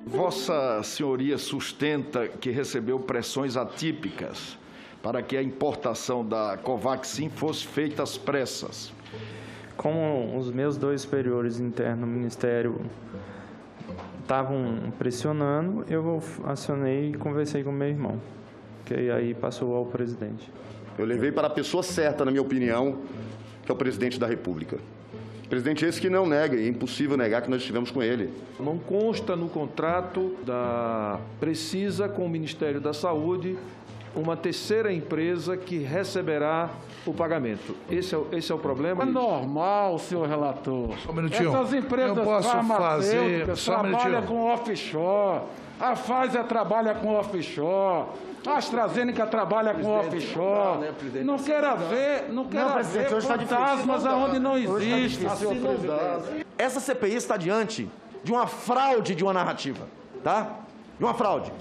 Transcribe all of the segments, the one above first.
Vossa Senhoria sustenta que recebeu pressões atípicas para que a importação da Covaxin fosse feita às pressas. Como os meus dois superiores internos no Ministério estavam pressionando, eu acionei e conversei com meu irmão, que aí passou ao presidente. Eu levei para a pessoa certa, na minha opinião, que é o presidente da República. Presidente esse que não nega, é impossível negar que nós estivemos com ele. Não consta no contrato da Precisa com o Ministério da Saúde uma terceira empresa que receberá o pagamento. Esse é o problema. É normal, senhor relator. Só um minutinho. Essas empresas eu posso farmacêuticas fazer... trabalham com offshore. A Pfizer trabalha com offshore. A AstraZeneca trabalha com offshore. Não queira ver fantasmas aonde não existe, senhor presidente. Essa CPI está diante de uma fraude de uma narrativa, tá? De uma fraude.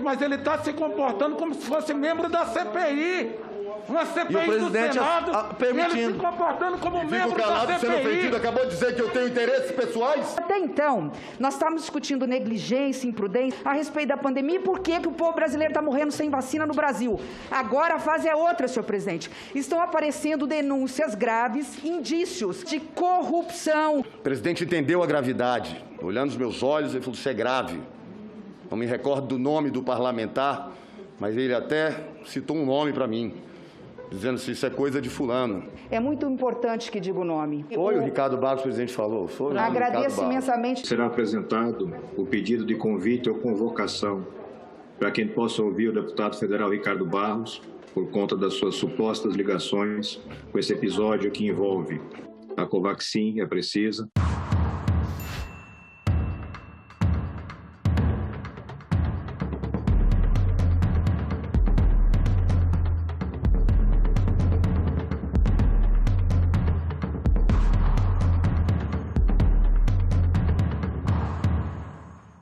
Mas ele está se comportando como se fosse membro da CPI. Uma CPI do Senado, ele se comportando como membro da CPI. Sendo ofendido, acabou de dizer que eu tenho interesses pessoais? Até então, nós estávamos discutindo negligência, imprudência a respeito da pandemia e por que o povo brasileiro está morrendo sem vacina no Brasil. Agora a fase é outra, senhor presidente. Estão aparecendo denúncias graves, indícios de corrupção. O presidente entendeu a gravidade. Olhando nos meus olhos, ele falou, isso é grave. Não me recordo do nome do parlamentar, mas ele até citou um nome para mim, dizendo se isso é coisa de fulano. É muito importante que diga o nome. Foi o Ricardo Barros, o presidente falou. Agradeço imensamente. Será apresentado o pedido de convite ou convocação para quem possa ouvir o deputado federal Ricardo Barros por conta das suas supostas ligações com esse episódio que envolve a Covaxin e a Precisa.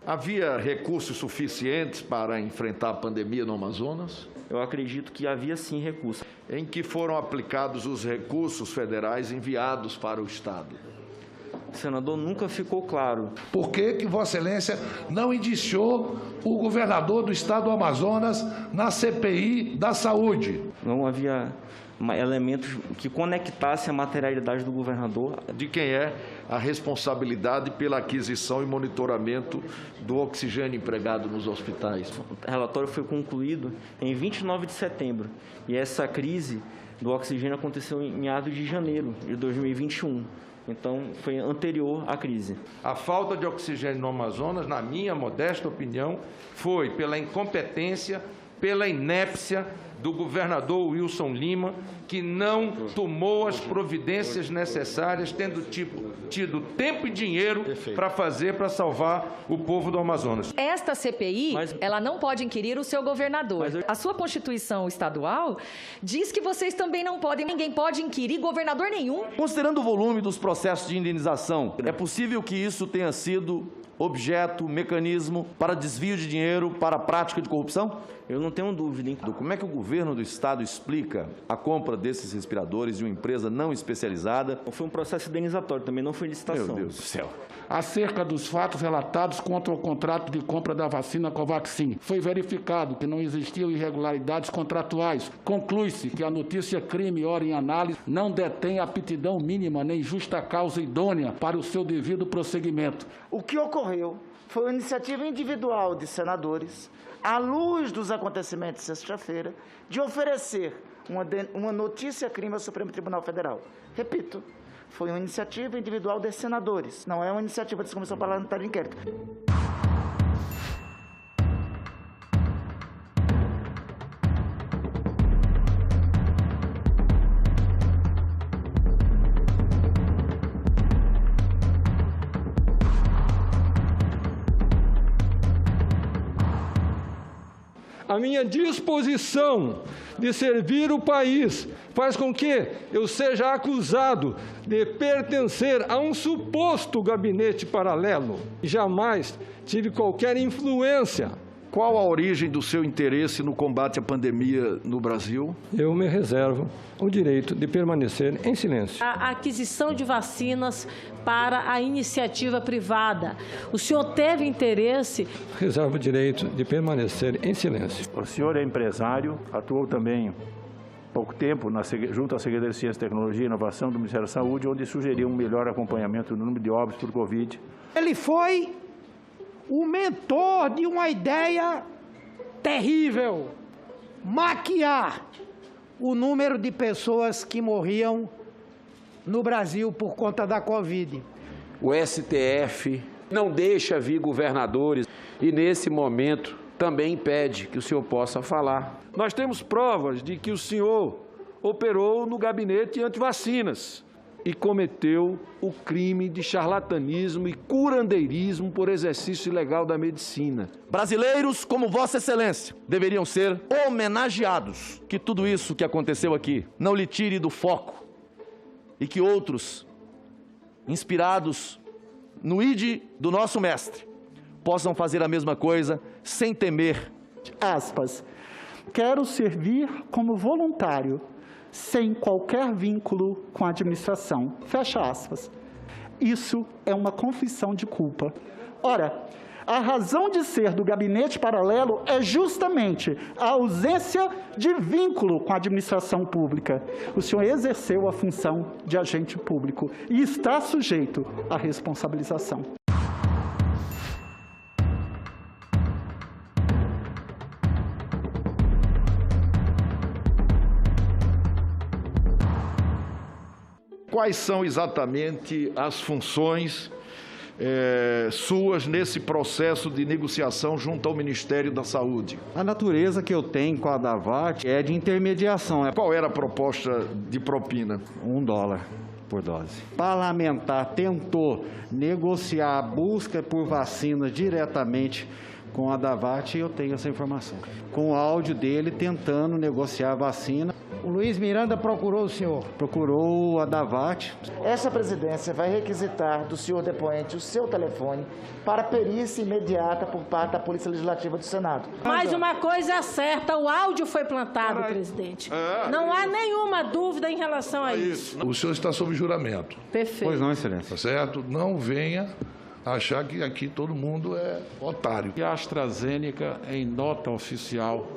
Havia recursos suficientes para enfrentar a pandemia no Amazonas? Eu acredito que havia sim recursos. Em que foram aplicados os recursos federais enviados para o Estado? Senador, nunca ficou claro. Por que Vossa Excelência não indiciou o governador do Estado do Amazonas na CPI da Saúde? Não havia elementos que conectassem a materialidade do governador. De quem é a responsabilidade pela aquisição e monitoramento do oxigênio empregado nos hospitais? O relatório foi concluído em 29 de setembro e essa crise do oxigênio aconteceu em meados de janeiro de 2021. Então, foi anterior à crise. A falta de oxigênio no Amazonas, na minha modesta opinião, foi pela incompetência, pela inépcia do governador Wilson Lima, que não tomou as providências necessárias, tendo tido tempo e dinheiro para salvar o povo do Amazonas. Esta CPI, ela não pode inquirir o seu governador. A sua Constituição estadual diz que vocês também não podem, ninguém pode inquirir governador nenhum. Considerando o volume dos processos de indenização, é possível que isso tenha sido objeto, mecanismo para desvio de dinheiro para a prática de corrupção? Eu não tenho dúvida, hein? Como é que o governo do Estado explica a compra desses respiradores de uma empresa não especializada? Foi um processo indenizatório, também não foi licitação. Meu Deus do céu. Acerca dos fatos relatados contra o contrato de compra da vacina Covaxin, foi verificado que não existiam irregularidades contratuais. Conclui-se que a notícia crime ora em análise não detém aptidão mínima nem justa causa idônea para o seu devido prosseguimento. O que ocorreu foi uma iniciativa individual de senadores, à luz dos acontecimentos de sexta-feira, de oferecer uma notícia crime ao Supremo Tribunal Federal. Repito, foi uma iniciativa individual de senadores, não é uma iniciativa da Comissão Parlamentar de Inquérito. A minha disposição de servir o país faz com que eu seja acusado de pertencer a um suposto gabinete paralelo. Jamais tive qualquer influência Qual a origem do seu interesse no combate à pandemia no Brasil? Eu me reservo o direito de permanecer em silêncio. A aquisição de vacinas para a iniciativa privada. O senhor teve interesse? Reservo o direito de permanecer em silêncio. O senhor é empresário, atuou também pouco tempo junto à Secretaria de Ciência, Tecnologia e Inovação do Ministério da Saúde, onde sugeriu um melhor acompanhamento do número de óbitos por Covid. Ele foi o mentor de uma ideia terrível: maquiar o número de pessoas que morriam no Brasil por conta da Covid. O STF não deixa vir governadores e, nesse momento, também impede que o senhor possa falar. Nós temos provas de que o senhor operou no gabinete antivacinas e cometeu o crime de charlatanismo e curandeirismo por exercício ilegal da medicina. Brasileiros como Vossa Excelência deveriam ser homenageados. Que tudo isso que aconteceu aqui não lhe tire do foco e que outros, inspirados no ide do nosso mestre, possam fazer a mesma coisa sem temer. Aspas. Quero servir como voluntário, sem qualquer vínculo com a administração. Fecha aspas. Isso é uma confissão de culpa. Ora, a razão de ser do gabinete paralelo é justamente a ausência de vínculo com a administração pública. O senhor exerceu a função de agente público e está sujeito à responsabilização. Quais são exatamente as funções suas nesse processo de negociação junto ao Ministério da Saúde? A natureza que eu tenho com a Adavat é de intermediação. Qual era a proposta de propina? $1 por dose. O parlamentar tentou negociar a busca por vacina diretamente com a Adavat e eu tenho essa informação. Com o áudio dele tentando negociar a vacina. O Luiz Miranda procurou o senhor? Procurou a Adavat. Essa presidência vai requisitar do senhor depoente o seu telefone para perícia imediata por parte da Polícia Legislativa do Senado. Mas uma coisa é certa, o áudio foi plantado, presidente. Não há nenhuma dúvida em relação a isso. O senhor está sob juramento. Perfeito. Pois não, excelência. Tá certo? Não venha achar que aqui todo mundo é otário. E a AstraZeneca, em nota oficial,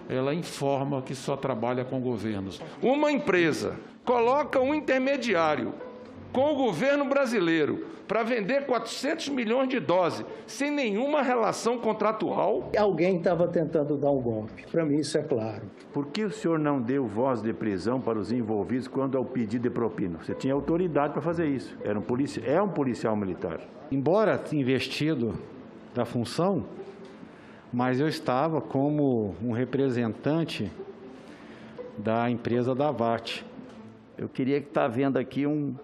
ela informa que só trabalha com governos. Uma empresa coloca um intermediário com o governo brasileiro para vender 400 milhões de doses sem nenhuma relação contratual. Alguém estava tentando dar um golpe. Para mim isso é claro. Por que o senhor não deu voz de prisão para os envolvidos quando ao pedido de propina? Você tinha autoridade para fazer isso. É um policial militar. Embora investido da função, mas eu estava como um representante da empresa Adavat. Eu queria que estar vendo aqui um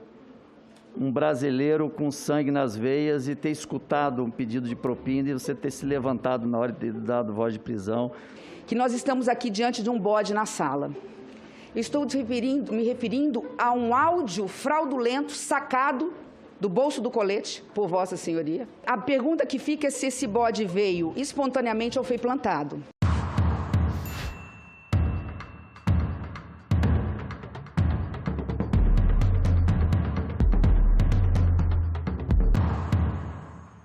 brasileiro com sangue nas veias e ter escutado um pedido de propina e você ter se levantado na hora de ter dado voz de prisão. Que nós estamos aqui diante de um bode na sala. Estou me referindo a um áudio fraudulento sacado do bolso do colete, por Vossa Senhoria. A pergunta que fica é se esse bode veio espontaneamente ou foi plantado.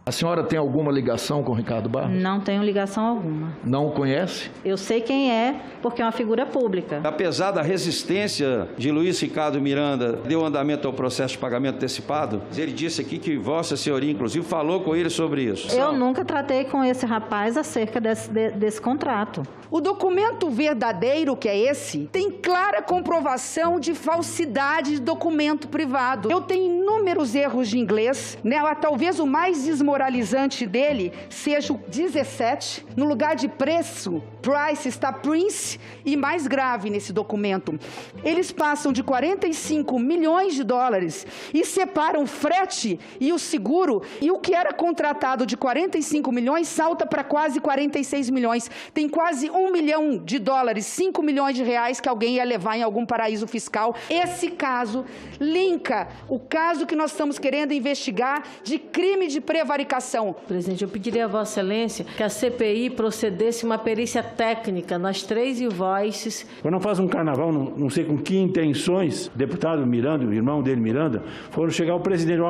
A senhora tem alguma ligação com o Ricardo Barros? Não tenho ligação alguma. Não o conhece? Eu sei quem é, porque é uma figura pública. Apesar da resistência de Luiz Ricardo Miranda, deu andamento ao processo de pagamento antecipado, ele disse aqui que Vossa Senhoria, inclusive, falou com ele sobre isso. Eu nunca tratei com esse rapaz acerca desse contrato. O documento verdadeiro, que é esse, tem clara comprovação de falsidade de documento privado. Eu tenho inúmeros erros de inglês, né? Talvez o mais desmoralizante dele seja o 17. No lugar de preço, price, está prince, e mais grave nesse documento. Eles passam de 45 milhões de dólares e separam o frete e o seguro, e o que era contratado de 45 milhões salta para quase 46 milhões. Tem quase 1 milhão de dólares, 5 milhões de reais que alguém ia levar em algum paraíso fiscal. Esse caso linka o caso que nós estamos querendo investigar de crime de prevaricação aplicação. Presidente, eu pediria a Vossa Excelência que a CPI procedesse uma perícia técnica nas 3 invoices. Quando não faz um carnaval, não sei com que intenções, o deputado Miranda, o irmão dele Miranda, foram chegar ao presidente,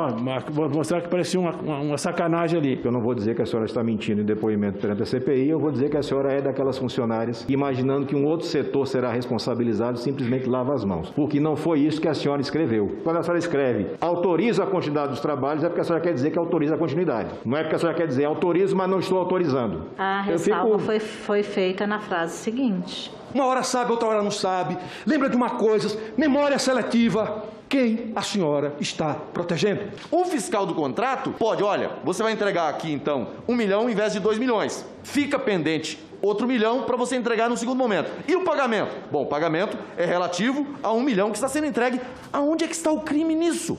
vou mostrar que parecia uma sacanagem ali. Eu não vou dizer que a senhora está mentindo em depoimento perante a CPI, eu vou dizer que a senhora é daquelas funcionárias que, imaginando que um outro setor será responsabilizado, simplesmente lava as mãos. Porque não foi isso que a senhora escreveu. Quando a senhora escreve, autoriza a continuidade dos trabalhos, é porque a senhora quer dizer que autoriza a continuidade. Não é porque a senhora quer dizer, autorizo, mas não estou autorizando. A ressalva foi feita na frase seguinte. Uma hora sabe, outra hora não sabe. Lembra de uma coisa, memória seletiva. Quem a senhora está protegendo? O fiscal do contrato pode, olha, você vai entregar aqui então 1 milhão em vez de 2 milhões. Fica pendente outro 1 milhão para você entregar no segundo momento. E o pagamento? Bom, o pagamento é relativo a 1 milhão que está sendo entregue. Aonde é que está o crime nisso?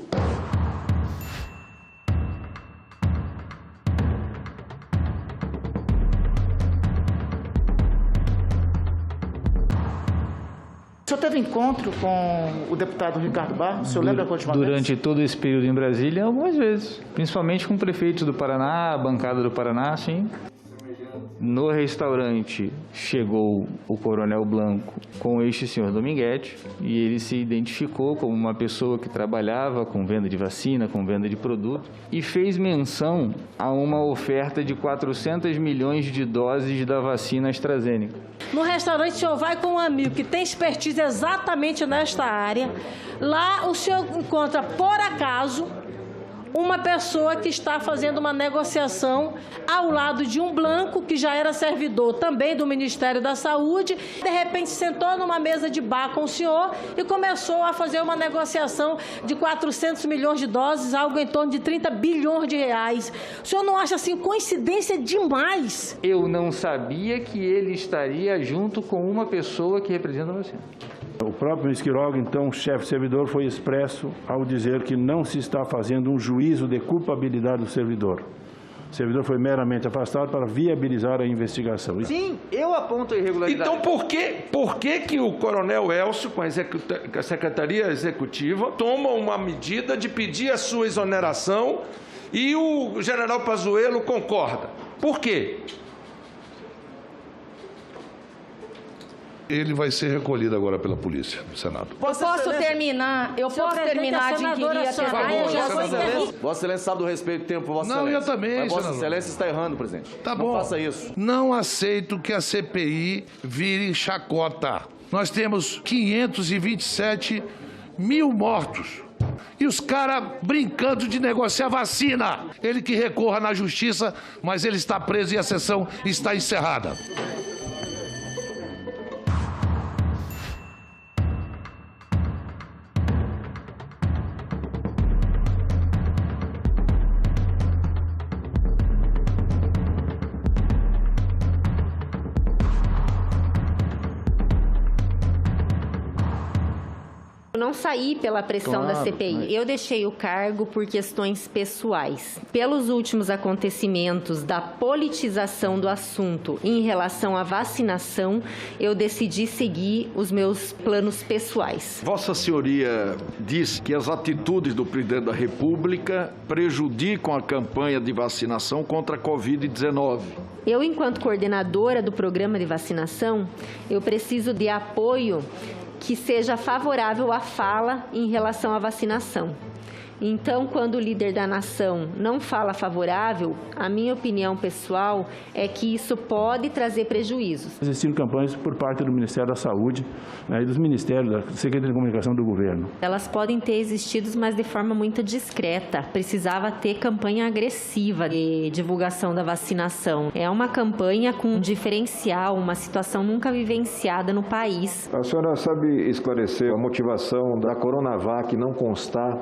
O senhor teve encontro com o deputado Ricardo Barros? O senhor lembra a última vez? Durante todo esse período em Brasília, algumas vezes. Principalmente com o prefeito do Paraná, a bancada do Paraná, sim. No restaurante chegou o Coronel Blanco com este senhor Dominguete e ele se identificou como uma pessoa que trabalhava com venda de vacina, com venda de produto e fez menção a uma oferta de 400 milhões de doses da vacina AstraZeneca. No restaurante, o senhor vai com um amigo que tem expertise exatamente nesta área. Lá, o senhor encontra, por acaso, uma pessoa que está fazendo uma negociação ao lado de um Blanco, que já era servidor também do Ministério da Saúde. De repente, sentou numa mesa de bar com o senhor e começou a fazer uma negociação de 400 milhões de doses, algo em torno de 30 bilhões de reais. O senhor não acha assim coincidência demais? Eu não sabia que ele estaria junto com uma pessoa que representa você. O próprio ministro Quiroga, então, chefe servidor, foi expresso ao dizer que não se está fazendo um juízo de culpabilidade do servidor. O servidor foi meramente afastado para viabilizar a investigação. Sim, eu aponto a irregularidade. Então, por que o coronel Elcio, com a Secretaria Executiva, toma uma medida de pedir a sua exoneração e o general Pazuello concorda? Por quê? Ele vai ser recolhido agora pela polícia do Senado. Eu posso terminar de inquirir Vossa Excelência sabe do respeito do tempo, Vossa Excelência. Não, eu também, mas Vossa senador. Excelência está errando, presidente. Tá não bom. faça isso. Não aceito que a CPI vire chacota. Nós temos 527 mil mortos. E os caras brincando de negociar vacina. Ele que recorra na justiça, mas ele está preso e a sessão está encerrada. Eu não saí pela pressão da CPI. Eu deixei o cargo por questões pessoais. Pelos últimos acontecimentos da politização do assunto em relação à vacinação, eu decidi seguir os meus planos pessoais. Vossa Senhoria disse que as atitudes do presidente da República prejudicam a campanha de vacinação contra a Covid-19. Eu, enquanto coordenadora do programa de vacinação, eu preciso de apoio que seja favorável à fala em relação à vacinação. Então, quando o líder da nação não fala favorável, a minha opinião pessoal é que isso pode trazer prejuízos. Existiram campanhas por parte do Ministério da Saúde, e dos Ministérios da Secretaria de Comunicação do Governo. Elas podem ter existido, mas de forma muito discreta. Precisava ter campanha agressiva de divulgação da vacinação. É uma campanha com um diferencial, uma situação nunca vivenciada no país. A senhora sabe esclarecer a motivação da Coronavac não constar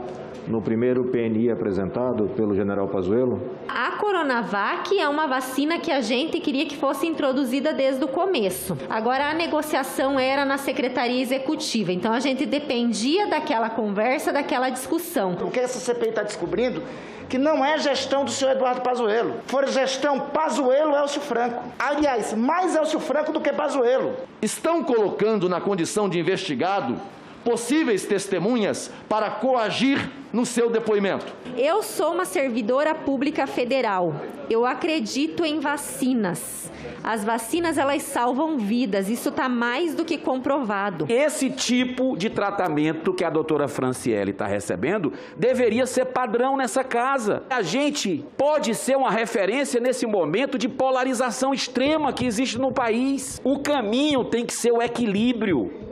no primeiro PNI apresentado pelo general Pazuello? A Coronavac é uma vacina que a gente queria que fosse introduzida desde o começo. Agora, a negociação era na Secretaria Executiva, então a gente dependia daquela conversa, daquela discussão. O que essa CPI está descobrindo? Que não é gestão do senhor Eduardo Pazuello. For gestão Pazuello-Elcio Franco. Aliás, mais Elcio Franco do que Pazuello. Estão colocando na condição de investigado possíveis testemunhas para coagir no seu depoimento. Eu sou uma servidora pública federal. Eu acredito em vacinas. As vacinas, elas salvam vidas. Isso está mais do que comprovado. Esse tipo de tratamento que a doutora Franciele está recebendo deveria ser padrão nessa casa. A gente pode ser uma referência nesse momento de polarização extrema que existe no país. O caminho tem que ser o equilíbrio.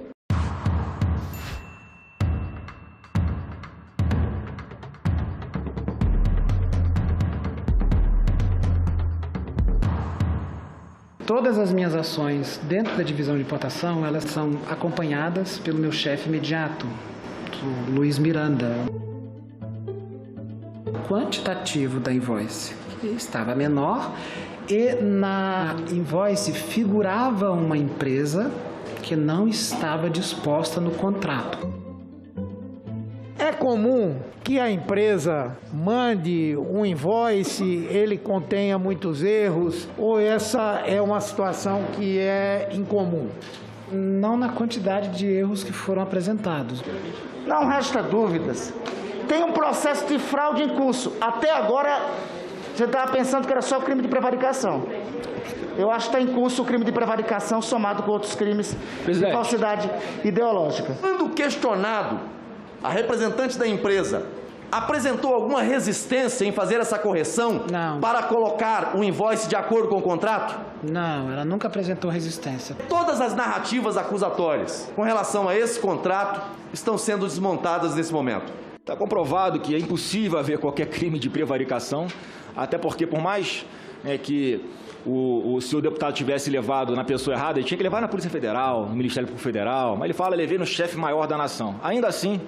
Todas as minhas ações dentro da divisão de importação, elas são acompanhadas pelo meu chefe imediato, o Luiz Miranda. O quantitativo da invoice estava menor e na invoice figurava uma empresa que não estava disposta no contrato. É comum que a empresa mande um invoice, ele contenha muitos erros, ou essa é uma situação que é incomum? Não na quantidade de erros que foram apresentados. Não resta dúvidas. Tem um processo de fraude em curso. Até agora, você estava pensando que era só o crime de prevaricação. Eu acho que está em curso o crime de prevaricação somado com outros crimes de falsidade ideológica. Quando questionado, a representante da empresa apresentou alguma resistência em fazer essa correção para colocar o invoice de acordo com o contrato? Não, ela nunca apresentou resistência. Todas as narrativas acusatórias com relação a esse contrato estão sendo desmontadas nesse momento. Está comprovado que é impossível haver qualquer crime de prevaricação, até porque, por mais que o senhor deputado tivesse levado na pessoa errada, ele tinha que levar na Polícia Federal, no Ministério Público Federal, mas ele fala, levei no chefe maior da nação. Ainda assim,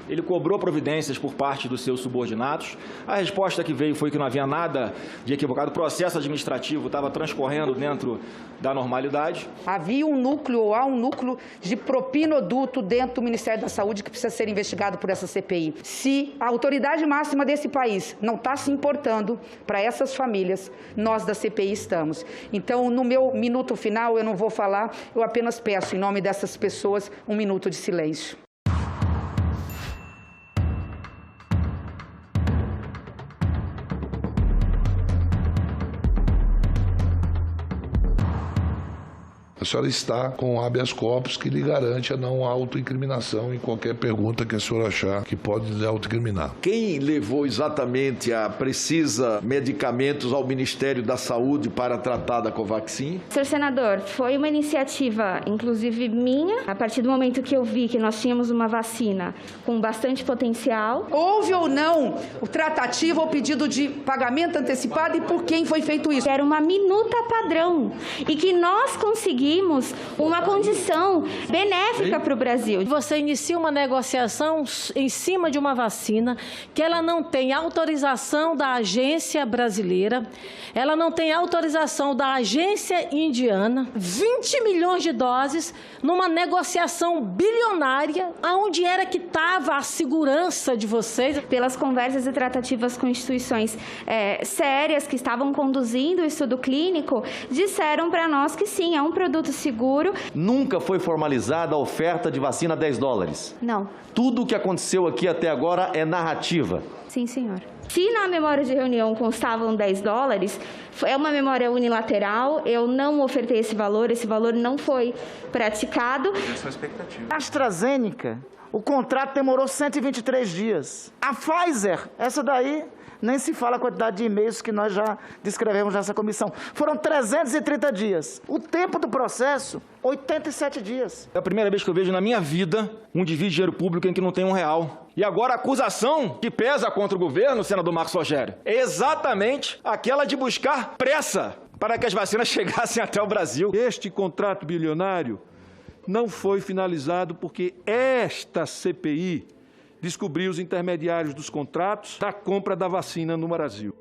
ele cobrou providências por parte dos seus subordinados. A resposta que veio foi que não havia nada de equivocado. O processo administrativo estava transcorrendo dentro da normalidade. Havia um núcleo, ou há um núcleo de propinoduto dentro do Ministério da Saúde que precisa ser investigado por essa CPI. Se a autoridade máxima desse país não está se importando para essas famílias, nós da CPI estamos. Então, no meu minuto final, eu não vou falar, eu apenas peço, em nome dessas pessoas, um minuto de silêncio. A senhora está com habeas corpus que lhe garante a não autoincriminação em qualquer pergunta que a senhora achar que pode lhe autoincriminar. Quem levou exatamente a Precisa Medicamentos ao Ministério da Saúde para tratar da Covaxin? Senhor senador, foi uma iniciativa, inclusive minha, a partir do momento que eu vi que nós tínhamos uma vacina com bastante potencial. Houve ou não o tratativo ou pedido de pagamento antecipado e por quem foi feito isso? Era uma minuta padrão e que nós conseguimos uma condição benéfica para o Brasil. Você inicia uma negociação em cima de uma vacina que ela não tem autorização da agência brasileira, ela não tem autorização da agência indiana, 20 milhões de doses numa negociação bilionária, aonde era que estava a segurança de vocês? Pelas conversas e tratativas com instituições sérias que estavam conduzindo o estudo clínico, disseram para nós que sim, é um produto seguro. Nunca foi formalizada a oferta de vacina a $10. Não. Tudo o que aconteceu aqui até agora é narrativa. Sim, senhor. Se na memória de reunião constavam $10, é uma memória unilateral, eu não ofertei esse valor não foi praticado. AstraZeneca, o contrato demorou 123 dias. A Pfizer, essa daí, nem se fala a quantidade de e-mails que nós já descrevemos nessa comissão. Foram 330 dias. O tempo do processo, 87 dias. É a primeira vez que eu vejo na minha vida um desvio de dinheiro público em que não tem R$1. E agora a acusação que pesa contra o governo, senador Marcos Rogério, é exatamente aquela de buscar pressa para que as vacinas chegassem até o Brasil. Este contrato bilionário não foi finalizado porque esta CPI descobriu os intermediários dos contratos da compra da vacina no Brasil.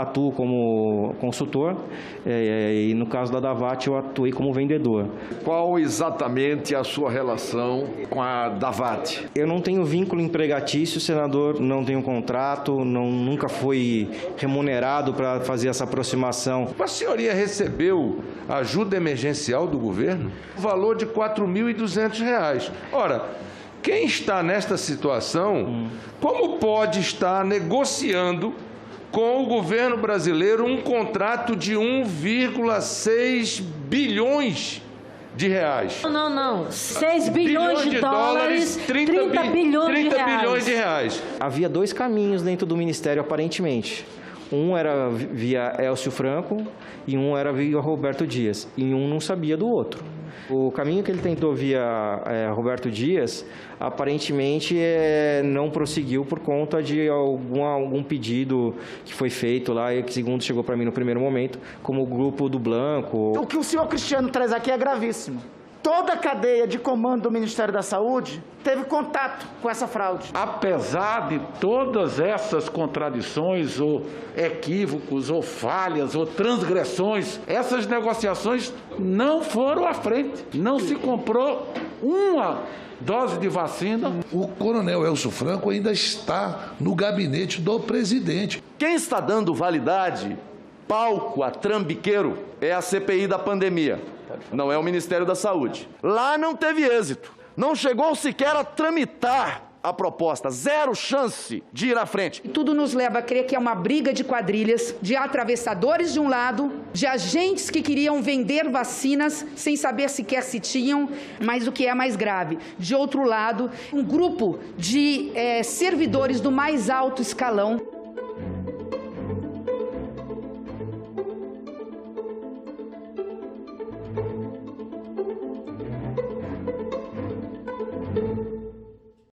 atuo como consultor e no caso da Davat eu atuei como vendedor. Qual exatamente a sua relação com a Davat? Eu não tenho vínculo empregatício, senador, não tenho contrato, nunca fui remunerado para fazer essa aproximação. A senhoria recebeu ajuda emergencial do governo? O valor de R$ 4.200. Ora, quem está nesta situação, como pode estar negociando com o governo brasileiro um contrato de 1,6 bilhões de reais? Não. 6 bilhões de dólares, 30 bilhões de reais. Havia dois caminhos dentro do Ministério, aparentemente. Um era via Elcio Franco e um era via Roberto Dias. E um não sabia do outro. O caminho que ele tentou via Roberto Dias, aparentemente não prosseguiu por conta de algum pedido que foi feito lá, e que segundo chegou para mim no primeiro momento, como o grupo do Blanco. O que o senhor Cristiano traz aqui é gravíssimo. Toda a cadeia de comando do Ministério da Saúde teve contato com essa fraude. Apesar de todas essas contradições, ou equívocos, ou falhas, ou transgressões, essas negociações não foram à frente. Não se comprou uma dose de vacina. O coronel Elcio Franco ainda está no gabinete do presidente. Quem está dando validade, palco a trambiqueiro, é a CPI da pandemia. Não é o Ministério da Saúde. Lá não teve êxito. Não chegou sequer a tramitar a proposta. Zero chance de ir à frente. Tudo nos leva a crer que é uma briga de quadrilhas, de atravessadores de um lado, de agentes que queriam vender vacinas sem saber sequer se tinham, mas o que é mais grave, de outro lado, um grupo de servidores do mais alto escalão